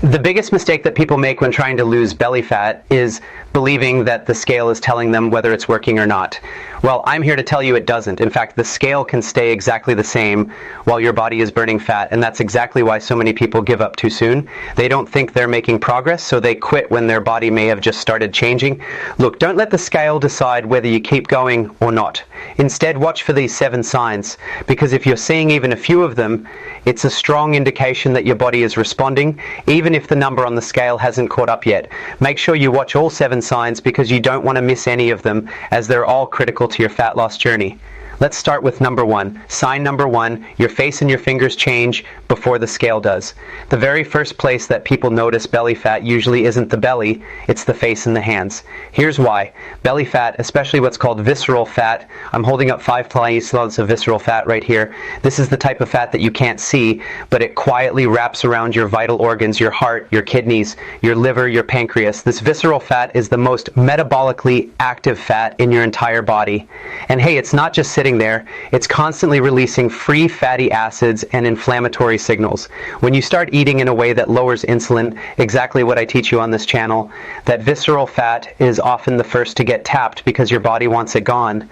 The biggest mistake that people make when trying to lose belly fat is believing that the scale is telling them whether it's working or not. Well, I'm here to tell you it doesn't. In fact, the scale can stay exactly the same while your body is burning fat, and that's exactly why so many people give up too soon. They don't think they're making progress, so they quit when their body may have just started changing. Look, don't let the scale decide whether you keep going or not. Instead, watch for these 7 signs, because if you're seeing even a few of them, it's a strong indication that your body is responding, even if the number on the scale hasn't caught up yet. Make sure you watch all 7 signs because you don't want to miss any of them, as they're all critical to your fat loss journey. Let's start with number 1. Sign number 1, your face and your fingers change before the scale does. The very first place that people notice belly fat usually isn't the belly, it's the face and the hands. Here's why. Belly fat, especially what's called visceral fat, I'm holding up 5 kilos of visceral fat right here. This is the type of fat that you can't see, but it quietly wraps around your vital organs, your heart, your kidneys, your liver, your pancreas. This visceral fat is the most metabolically active fat in your entire body. And hey, it's not just sitting there, it's constantly releasing free fatty acids and inflammatory signals. When you start eating in a way that lowers insulin, exactly what I teach you on this channel, that visceral fat is often the first to get tapped because your body wants it gone.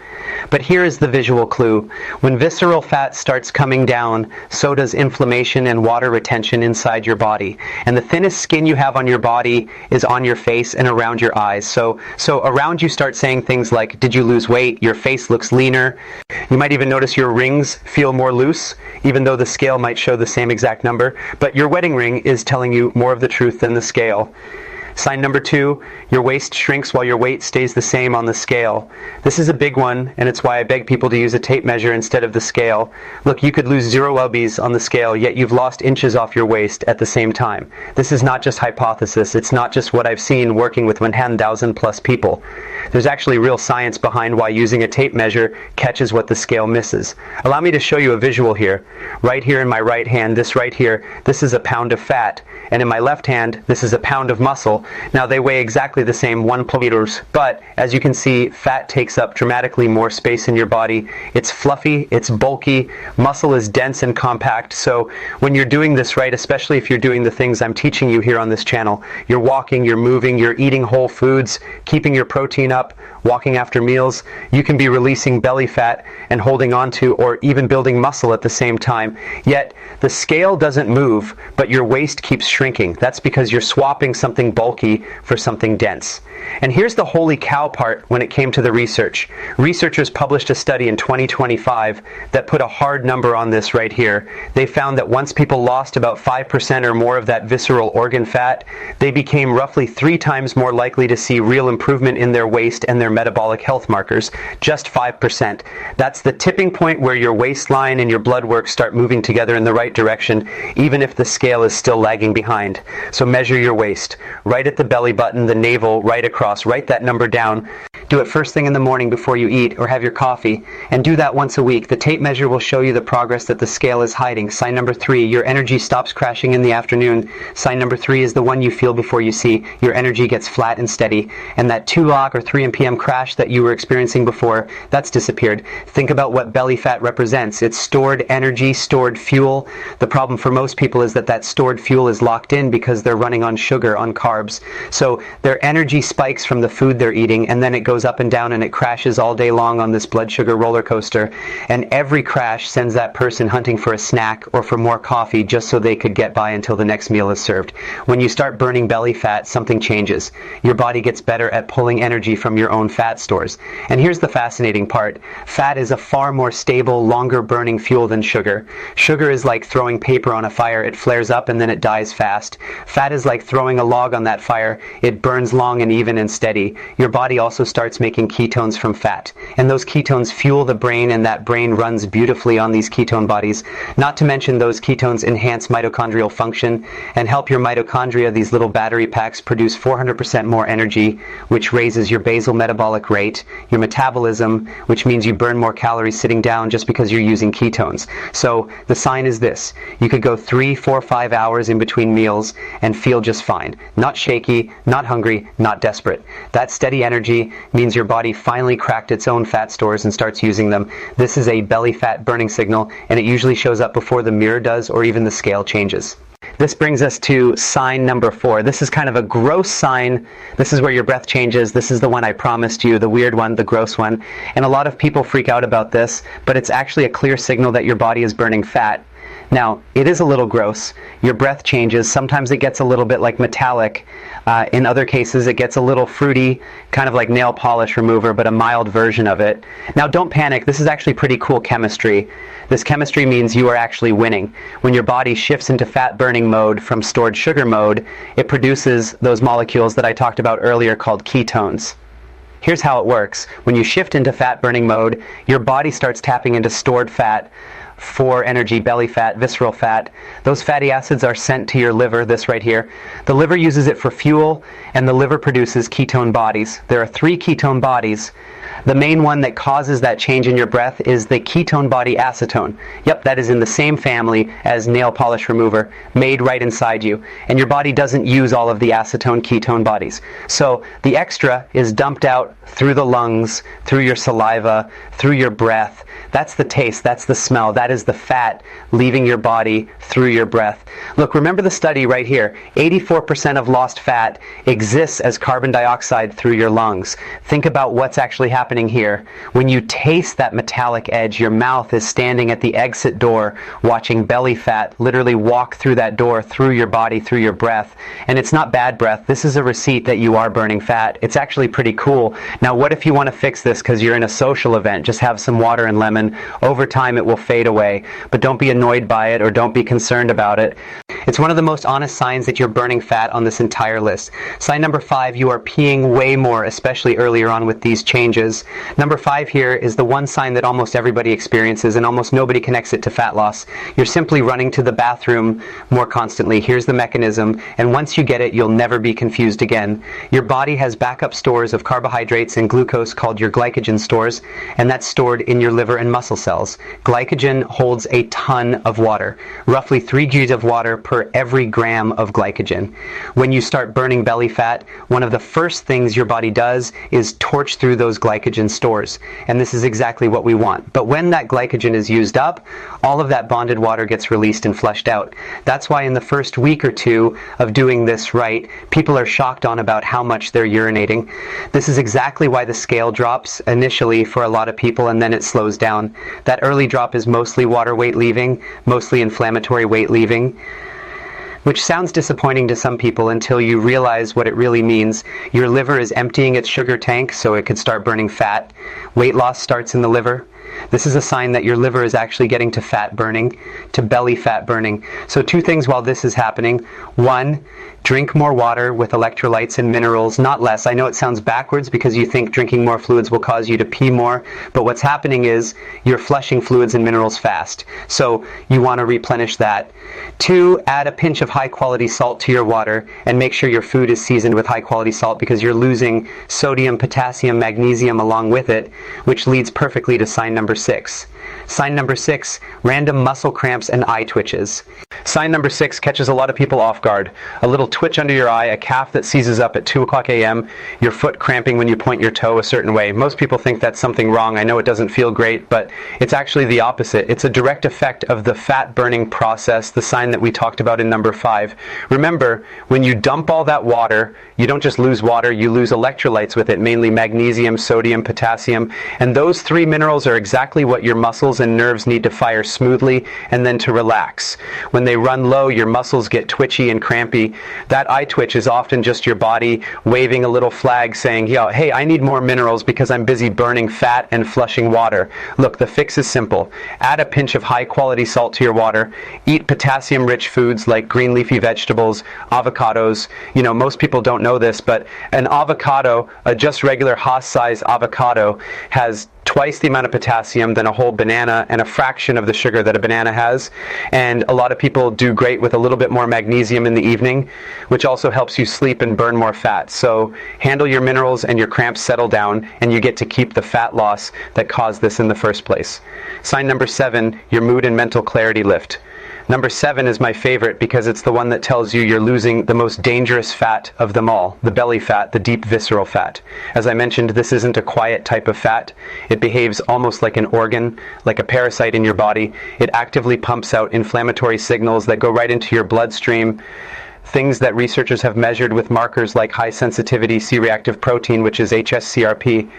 But here is the visual clue. When visceral fat starts coming down, so does inflammation and water retention inside your body. And the thinnest skin you have on your body is on your face and around your eyes. So around you start saying things like, did you lose weight? Your face looks leaner. You might even notice your rings feel more loose, even though the scale might show the same exact number, but your wedding ring is telling you more of the truth than the scale. Sign number 2, your waist shrinks while your weight stays the same on the scale. This is a big one, and it's why I beg people to use a tape measure instead of the scale. Look, you could lose 0 lbs on the scale, yet you've lost inches off your waist at the same time. This is not just hypothesis, it's not just what I've seen working with 1,000 plus people. There's actually real science behind why using a tape measure catches what the scale misses. Allow me to show you a visual here. Right here in my right hand, this right here, this is a pound of fat, and in my left hand, this is a pound of muscle. Now they weigh exactly the same 1 liters, but as you can see, fat takes up dramatically more space in your body. It's fluffy, it's bulky, muscle is dense and compact, so when you're doing this right, especially if you're doing the things I'm teaching you here on this channel, you're walking, you're moving, you're eating whole foods, keeping your protein up, walking after meals, you can be releasing belly fat and holding on to or even building muscle at the same time. Yet the scale doesn't move, but your waist keeps shrinking. That's because you're swapping something bulky for something dense. And here's the holy cow part when it came to the research. Researchers published a study in 2025 that put a hard number on this right here. They found that once people lost about 5% or more of that visceral organ fat, they became roughly 3 times more likely to see real improvement in their waist and their metabolic health markers, just 5%. That's the tipping point where your waistline and your blood work start moving together in the right direction, even if the scale is still lagging behind. So measure your waist. Right at the belly button, the navel, right across. Write that number down. Do it first thing in the morning before you eat or have your coffee, and do that once a week. The tape measure will show you the progress that the scale is hiding. Sign number 3, your energy stops crashing in the afternoon. Sign number 3 is the one you feel before you see. Your energy gets flat and steady, and that 2 o'clock or 3 p.m. crash that you were experiencing before, that's disappeared. Think about what belly fat represents. It's stored energy, stored fuel. The problem for most people is that that stored fuel is locked in because they're running on sugar, on carbs. So their energy spikes from the food they're eating, and then it goes up and down and it crashes all day long on this blood sugar roller coaster. And every crash sends that person hunting for a snack or for more coffee just so they could get by until the next meal is served. When you start burning belly fat, something changes. Your body gets better at pulling energy from your own fat stores. And here's the fascinating part. Fat is a far more stable, longer burning fuel than sugar. Sugar is like throwing paper on a fire. It flares up and then it dies fast. Fat is like throwing a log on that fire. It burns long and even and steady. Your body also starts making ketones from fat. And those ketones fuel the brain, and that brain runs beautifully on these ketone bodies. Not to mention those ketones enhance mitochondrial function and help your mitochondria, these little battery packs, produce 400% more energy, which raises your basal metabolic rate, your metabolism, which means you burn more calories sitting down just because you're using ketones. So the sign is this. You could go 3, 4, 5 hours in between meals and feel just fine. Not shaky, not hungry, not desperate. That steady energy means your body finally cracked its own fat stores and starts using them. This is a belly fat burning signal, and it usually shows up before the mirror does or even the scale changes. This brings us to sign number 4. This is kind of a gross sign. This is where your breath changes. This is the one I promised you, the weird one, the gross one. And a lot of people freak out about this, but it's actually a clear signal that your body is burning fat. Now, it is a little gross. Your breath changes. Sometimes it gets a little bit like metallic. In other cases, it gets a little fruity, kind of like nail polish remover, but a mild version of it. Now, don't panic. This is actually pretty cool chemistry. This chemistry means you are actually winning. When your body shifts into fat-burning mode from stored sugar mode, it produces those molecules that I talked about earlier called ketones. Here's how it works. When you shift into fat-burning mode, your body starts tapping into stored fat for energy, belly fat, visceral fat. Those fatty acids are sent to your liver, this right here. The liver uses it for fuel, and the liver produces ketone bodies. There are 3 ketone bodies. The main one that causes that change in your breath is the ketone body acetone. Yep, that is in the same family as nail polish remover, made right inside you. And your body doesn't use all of the acetone ketone bodies. So the extra is dumped out through the lungs, through your saliva, through your breath. That's the taste, that's the smell, that is the fat leaving your body through your breath. Look, remember the study right here. 84% of lost fat exists as carbon dioxide through your lungs. Think about what's actually happening here. When you taste that metallic edge, your mouth is standing at the exit door, watching belly fat literally walk through that door, through your body, through your breath. And it's not bad breath. This is a receipt that you are burning fat. It's actually pretty cool. Now, what if you want to fix this because you're in a social event? Just have some water and lemon. Over time, it will fade away. But don't be annoyed by it or don't be concerned about it. It's one of the most honest signs that you're burning fat on this entire list. Sign number 5, you are peeing way more, especially earlier on with these changes. Number 5 here is the one sign that almost everybody experiences and almost nobody connects it to fat loss. You're simply running to the bathroom more constantly. Here's the mechanism, and once you get it, you'll never be confused again. Your body has backup stores of carbohydrates and glucose called your glycogen stores, and that's stored in your liver and muscle cells. Glycogen holds a ton of water, roughly 3 grams of water per every gram of glycogen. When you start burning belly fat, one of the first things your body does is torch through those glycogen stores, and this is exactly what we want. But when that glycogen is used up, all of that bonded water gets released and flushed out. That's why in the first week or 2 of doing this right, people are shocked on about how much they're urinating. This is exactly why the scale drops initially for a lot of people and then it slows down. That early drop is mostly water weight leaving, mostly inflammatory weight leaving, which sounds disappointing to some people until you realize what it really means. Your liver is emptying its sugar tank so it could start burning fat. Weight loss starts in the liver. This is a sign that your liver is actually getting to fat burning, to belly fat burning. So 2 things while this is happening. 1, drink more water with electrolytes and minerals, not less. I know it sounds backwards because you think drinking more fluids will cause you to pee more, but what's happening is you're flushing fluids and minerals fast. So you want to replenish that. 2, add a pinch of high-quality salt to your water and make sure your food is seasoned with high-quality salt because you're losing sodium, potassium, magnesium along with it, which leads perfectly to sign number 6. Sign number 6, random muscle cramps and eye twitches. Sign number 6 catches a lot of people off guard. A little twitch under your eye, a calf that seizes up at 2 o'clock a.m., your foot cramping when you point your toe a certain way. Most people think that's something wrong. I know it doesn't feel great, but it's actually the opposite. It's a direct effect of the fat burning process, the sign that we talked about in number 5. Remember, when you dump all that water, you don't just lose water, you lose electrolytes with it, mainly magnesium, sodium, potassium, and those 3 minerals are exactly what your muscles and nerves need to fire smoothly and then to relax. When they run low, your muscles get twitchy and crampy. That eye twitch is often just your body waving a little flag saying, yo, hey, I need more minerals because I'm busy burning fat and flushing water. Look, the fix is simple. Add a pinch of high-quality salt to your water. Eat potassium-rich foods like green leafy vegetables, avocados. You know, most people don't know this, but an avocado, a just regular Haas-size avocado, has twice the amount of potassium than a whole banana and a fraction of the sugar that a banana has. And a lot of people do great with a little bit more magnesium in the evening, which also helps you sleep and burn more fat. So handle your minerals and your cramps settle down, and you get to keep the fat loss that caused this in the first place. Sign number 7, your mood and mental clarity lift. Number 7 is my favorite because it's the one that tells you you're losing the most dangerous fat of them all, the belly fat, the deep visceral fat. As I mentioned, this isn't a quiet type of fat. It behaves almost like an organ, like a parasite in your body. It actively pumps out inflammatory signals that go right into your bloodstream, things that researchers have measured with markers like high sensitivity C-reactive protein, which is hsCRP.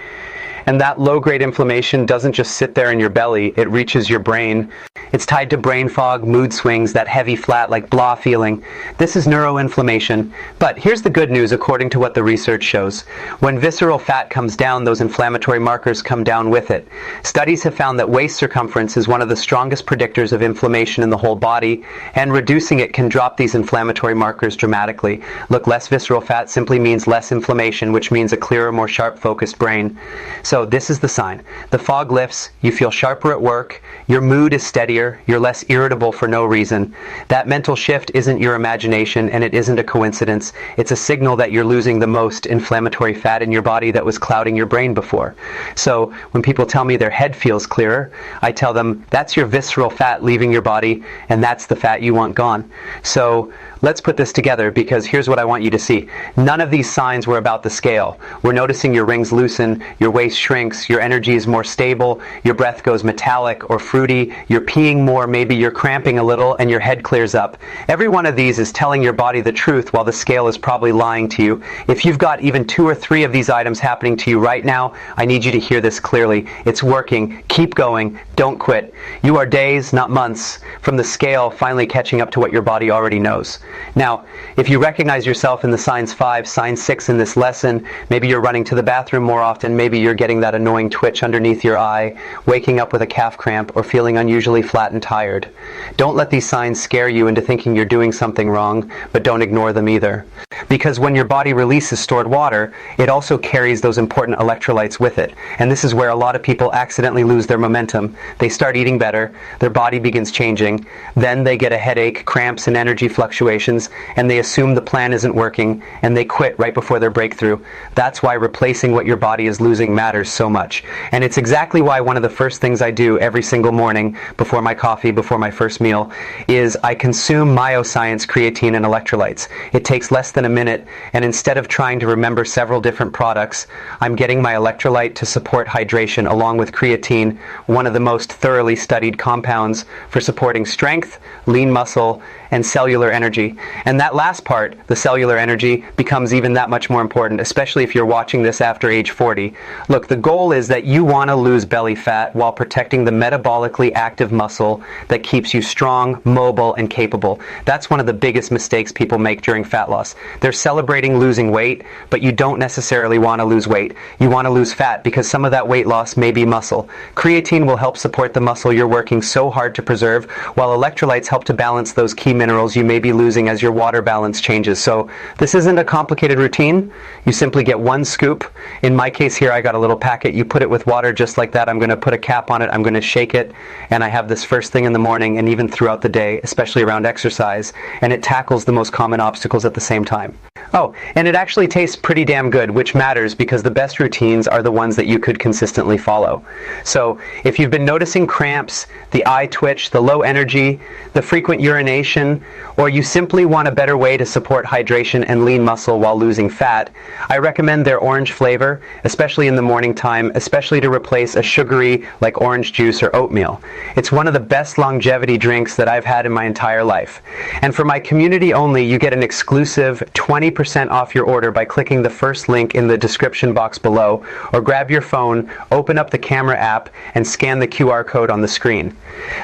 And that low-grade inflammation doesn't just sit there in your belly, it reaches your brain. It's tied to brain fog, mood swings, that heavy, flat, like blah feeling. This is neuroinflammation. But here's the good news according to what the research shows. When visceral fat comes down, those inflammatory markers come down with it. Studies have found that waist circumference is one of the strongest predictors of inflammation in the whole body, and reducing it can drop these inflammatory markers dramatically. Look, less visceral fat simply means less inflammation, which means a clearer, more sharp-focused brain. So this is the sign. The fog lifts, you feel sharper at work, your mood is steadier, you're less irritable for no reason. That mental shift isn't your imagination, and it isn't a coincidence. It's a signal that you're losing the most inflammatory fat in your body that was clouding your brain before. So when people tell me their head feels clearer, I tell them that's your visceral fat leaving your body, and that's the fat you want gone. So let's put this together, because here's what I want you to see. None of these signs were about the scale. We're noticing your rings loosen, your waist shrinks, your energy is more stable, your breath goes metallic or fruity, you're peeing more, maybe you're cramping a little, and your head clears up. Every one of these is telling your body the truth while the scale is probably lying to you. If you've got even 2 or 3 of these items happening to you right now, I need you to hear this clearly. It's working. Keep going. Don't quit. You are days, not months, from the scale finally catching up to what your body already knows. Now, if you recognize yourself in the signs 5, sign 6 in this lesson, maybe you're running to the bathroom more often, maybe you're getting that annoying twitch underneath your eye, waking up with a calf cramp, or feeling unusually flat and tired. Don't let these signs scare you into thinking you're doing something wrong, but don't ignore them either. Because when your body releases stored water, it also carries those important electrolytes with it. And this is where a lot of people accidentally lose their momentum. They start eating better, their body begins changing, then they get a headache, cramps, and energy fluctuations, and they assume the plan isn't working, and they quit right before their breakthrough. That's why replacing what your body is losing matters so much. And it's exactly why one of the first things I do every single morning before my coffee, before my first meal, is I consume myoscience creatine and electrolytes. It takes less than a minute, and instead of trying to remember several different products, I'm getting my electrolyte to support hydration along with creatine, one of the most thoroughly studied compounds for supporting strength, lean muscle, and cellular energy. And that last part, the cellular energy, becomes even that much more important, especially if you're watching this after age 40. Look, the goal is that you want to lose belly fat while protecting the metabolically active muscle that keeps you strong, mobile, and capable. That's one of the biggest mistakes people make during fat loss. They're celebrating losing weight, but you don't necessarily want to lose weight. You want to lose fat because some of that weight loss may be muscle. Creatine will help support the muscle you're working so hard to preserve, while electrolytes help to balance those key minerals you may be losing as your water balance changes. So this isn't a complicated routine. You simply get 1 scoop. In my case here, I got a little packet. You put it with water just like that. I'm going to put a cap on it. I'm going to shake it. And I have this first thing in the morning and even throughout the day, especially around exercise. And it tackles the most common obstacles at the same time. Oh, and it actually tastes pretty damn good, which matters because the best routines are the ones that you could consistently follow. So if you've been noticing cramps, the eye twitch, the low energy, the frequent urination, or you simply want a better way to support hydration and lean muscle while losing fat, I recommend their orange flavor, especially in the morning time, especially to replace a sugary like orange juice or oatmeal. It's one of the best longevity drinks that I've had in my entire life. And for my community only, you get an exclusive 20% off your order by clicking the first link in the description box below, or grab your phone, open up the camera app, and scan the QR code on the screen.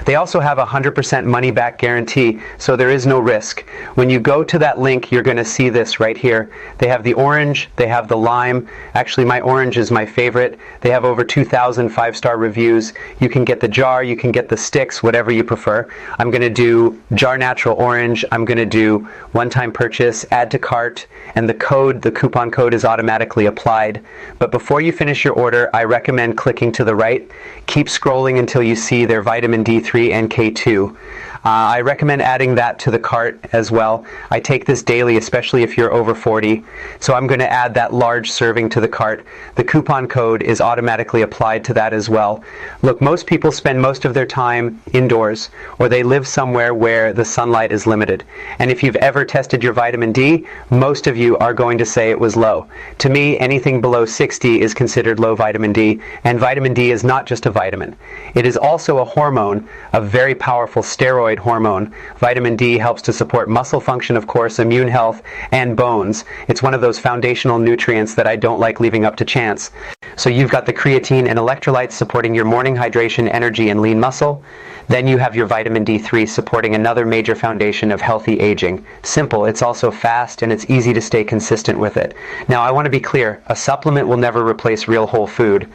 They also have a 100% money-back guarantee, so there is no risk. When you go to that link, you're going to see this right here. They have the orange, they have the lime. Actually, my orange is my favorite. They have over 2,000 5-star reviews. You can get the jar, you can get the sticks, whatever you prefer. I'm going to do jar natural orange. I'm going to do one-time purchase, add to cart, and the coupon code is automatically applied. But before you finish your order, I recommend clicking to the right. Keep scrolling until you see their vitamin D3 and K2. I recommend adding that to the cart as well. I take this daily, especially if you're over 40. So I'm going to add that large serving to the cart. The coupon code is automatically applied to that as well. Look, most people spend most of their time indoors, or they live somewhere where the sunlight is limited. And if you've ever tested your vitamin D, most of you are going to say it was low. To me, anything below 60 is considered low vitamin D, and vitamin D is not just a vitamin. It is also a hormone, a very powerful steroid hormone. Vitamin D helps to support muscle function, of course, immune health, and bones. It's one of those foundational nutrients that I don't like leaving up to chance. So you've got the creatine and electrolytes supporting your morning hydration, energy, and lean muscle. Then you have your vitamin D3 supporting another major foundation of healthy aging. Simple, it's also fast, and it's easy to stay consistent with it. Now, I want to be clear, a supplement will never replace real whole food,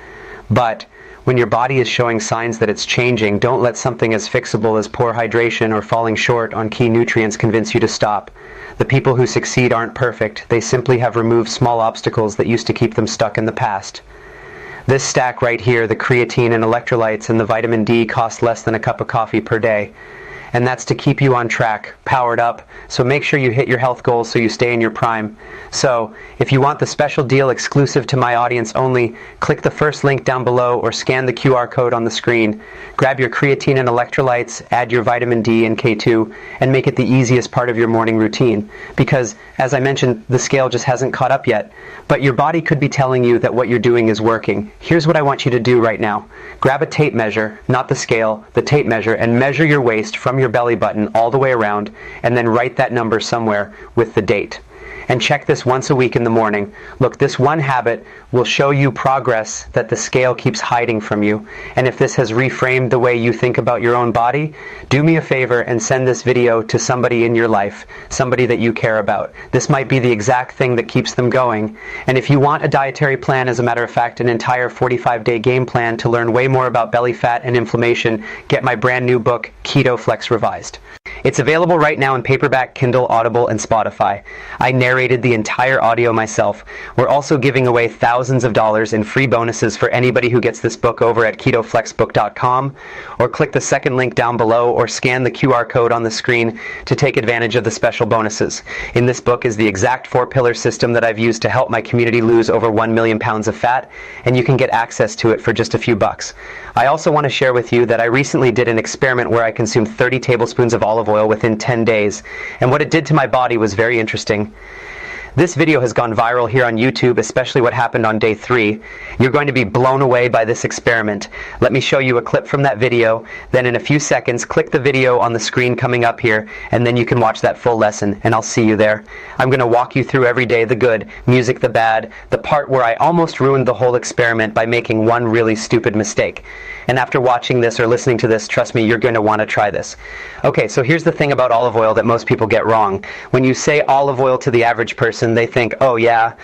but when your body is showing signs that it's changing, don't let something as fixable as poor hydration or falling short on key nutrients convince you to stop. The people who succeed aren't perfect. They simply have removed small obstacles that used to keep them stuck in the past. This stack right here, the creatine and electrolytes and the vitamin D, costs less than a cup of coffee per day. And that's to keep you on track, powered up. So make sure you hit your health goals so you stay in your prime. So if you want the special deal exclusive to my audience only, click the first link down below or scan the QR code on the screen. Grab your creatine and electrolytes, add your vitamin D and K2, and make it the easiest part of your morning routine. Because, as I mentioned, the scale just hasn't caught up yet. But your body could be telling you that what you're doing is working. Here's what I want you to do right now. Grab a tape measure, not the scale, the tape measure, and measure your waist from your belly button all the way around, and then write that number somewhere with the date. And check this once a week in the morning. Look, this one habit will show you progress that the scale keeps hiding from you. And if this has reframed the way you think about your own body, do me a favor and send this video to somebody in your life, somebody that you care about. This might be the exact thing that keeps them going. And if you want a dietary plan, as a matter of fact, an entire 45-day game plan to learn way more about belly fat and inflammation, get my brand new book, Keto Flex Revised. It's available right now in paperback, Kindle, Audible, and Spotify. I narrated the entire audio myself. We're also giving away thousands of dollars in free bonuses for anybody who gets this book over at ketoflexbook.com, or click the second link down below or scan the QR code on the screen to take advantage of the special bonuses. In this book is the exact 4-pillar system that I've used to help my community lose over 1 million pounds of fat, and you can get access to it for just a few bucks. I also want to share with you that I recently did an experiment where I consumed 30 tablespoons of olive oil within 10 days, and what it did to my body was very interesting. This video has gone viral here on YouTube, especially what happened on day 3. You're going to be blown away by this experiment. Let me show you a clip from that video, then in a few seconds click the video on the screen coming up here, and then you can watch that full lesson, and I'll see you there. I'm going to walk you through every day the good, music the bad, the part where I almost ruined the whole experiment by making one really stupid mistake. And after watching this or listening to this, trust me, you're going to want to try this. Okay, so here's the thing about olive oil that most people get wrong. When you say olive oil to the average person, they think, oh yeah,